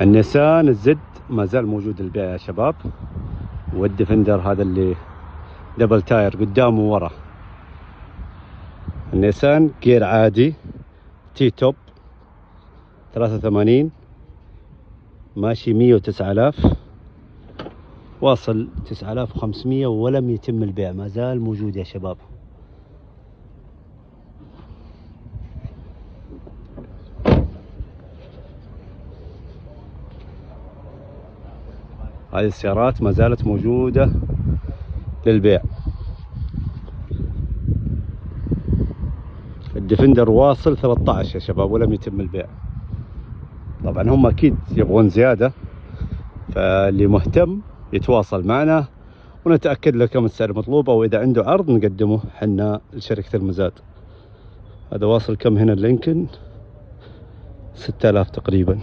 النيسان الزد ما زال موجود للبيع يا شباب، والديفندر هذا اللي دبل تاير قدام وورا. النيسان جير عادي تي توب 83 ماشي 109,000 واصل 9,500 ولم يتم البيع، ما زال موجود يا شباب. هذه السيارات ما زالت موجودة للبيع. الديفندر واصل 13 يا شباب ولم يتم البيع. طبعا هم اكيد يبغون زيادة، فاللي مهتم يتواصل معنا ونتأكد له كم السعر المطلوب، او اذا عنده عرض نقدمه حنا لشركة المزاد. هذا واصل كم هنا اللينكن 6,000 تقريبا.